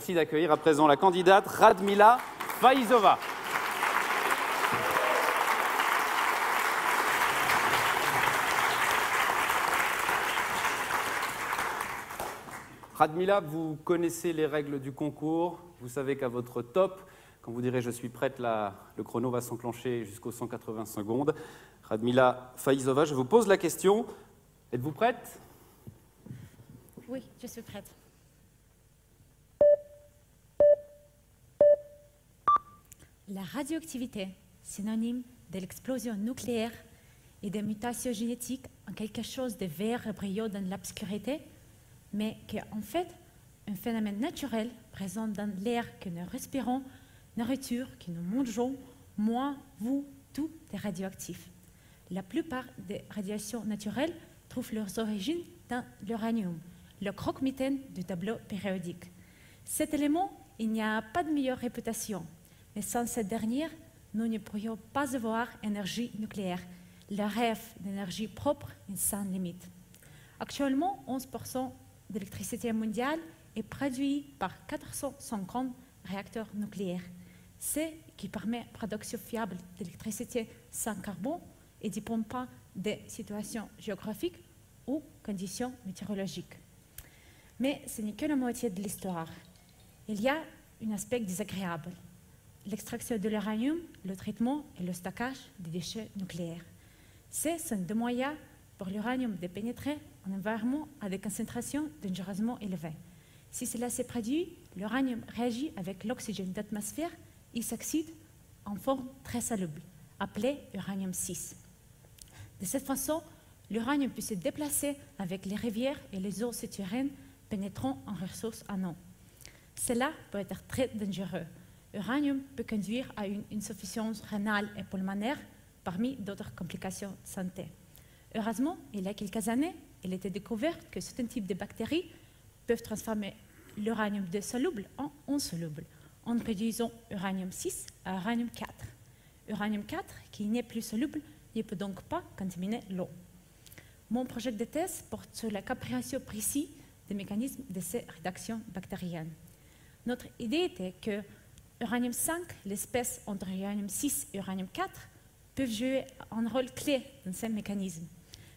Merci d'accueillir à présent la candidate Radmila Faizova. Radmila, vous connaissez les règles du concours. Vous savez qu'à votre top, quand vous direz « je suis prête », le chrono va s'enclencher jusqu'aux 180 secondes. Radmila Faizova, je vous pose la question. Êtes-vous prête? Oui, je suis prête. La radioactivité, synonyme de l'explosion nucléaire et des mutations génétiques en quelque chose de vert et brillant dans l'obscurité, mais qui est en fait un phénomène naturel présent dans l'air que nous respirons, nourriture que nous mangeons, moi, vous, tout est radioactif. La plupart des radiations naturelles trouvent leurs origines dans l'uranium, le croque-mitaine du tableau périodique. Cet élément, il n'y a pas de meilleure réputation, mais sans cette dernière, nous ne pourrions pas avoir énergie nucléaire, le rêve d'énergie propre et sans limite. Actuellement, 11% d'électricité mondiale est produite par 450 réacteurs nucléaires, ce qui permet la production fiable d'électricité sans carbone et ne dépend pas des situations géographiques ou conditions météorologiques. Mais ce n'est que la moitié de l'histoire. Il y a un aspect désagréable, l'extraction de l'uranium, le traitement et le stockage des déchets nucléaires. Ce sont deux moyens pour l'uranium de pénétrer en environnement à des concentrations dangereusement élevées. Si cela se produit, l'uranium réagit avec l'oxygène d'atmosphère et s'oxyde en forme très soluble, appelée uranium-6. De cette façon, l'uranium peut se déplacer avec les rivières et les eaux souterraines pénétrant en ressources en eau. Cela peut être très dangereux. L'uranium peut conduire à une insuffisance rénale et pulmonaire, parmi d'autres complications de santé. Heureusement, il y a quelques années, il a été découvert que certains types de bactéries peuvent transformer l'uranium dissoluble en insoluble, en produisant uranium-6 à uranium-4. Uranium-4, qui n'est plus soluble, ne peut donc pas contaminer l'eau. Mon projet de thèse porte sur la compréhension précise des mécanismes de ces réactions bactériennes. Notre idée était que uranium-5, l'espèce entre uranium-6 et uranium-4, peuvent jouer un rôle clé dans ces mécanismes.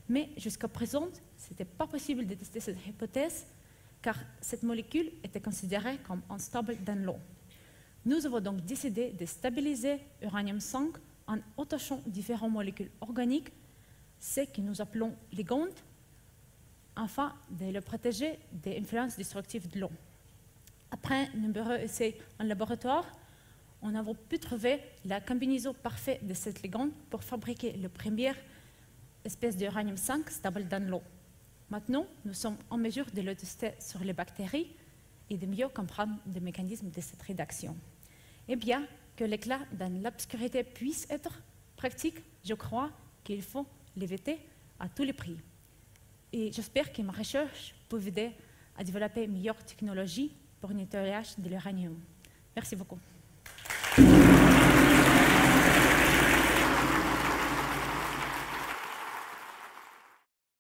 Mais jusqu'à présent, ce n'était pas possible de tester cette hypothèse car cette molécule était considérée comme instable dans l'eau. Nous avons donc décidé de stabiliser uranium-5 en attachant différentes molécules organiques, ce que nous appelons ligandes, afin de le protéger des influences destructives de l'eau. Après de nombreux essais en laboratoire, on a pu trouver la combinaison parfaite de cette ligande pour fabriquer la première espèce d'uranium-5 stable dans l'eau. Maintenant, nous sommes en mesure de le tester sur les bactéries et de mieux comprendre les mécanismes de cette réaction. Et bien que l'éclat dans l'obscurité puisse être pratique, je crois qu'il faut l'éviter à tous les prix. Et j'espère que ma recherche peut aider à développer une meilleure technologie pour le nettoyage de l'uranium. Merci beaucoup.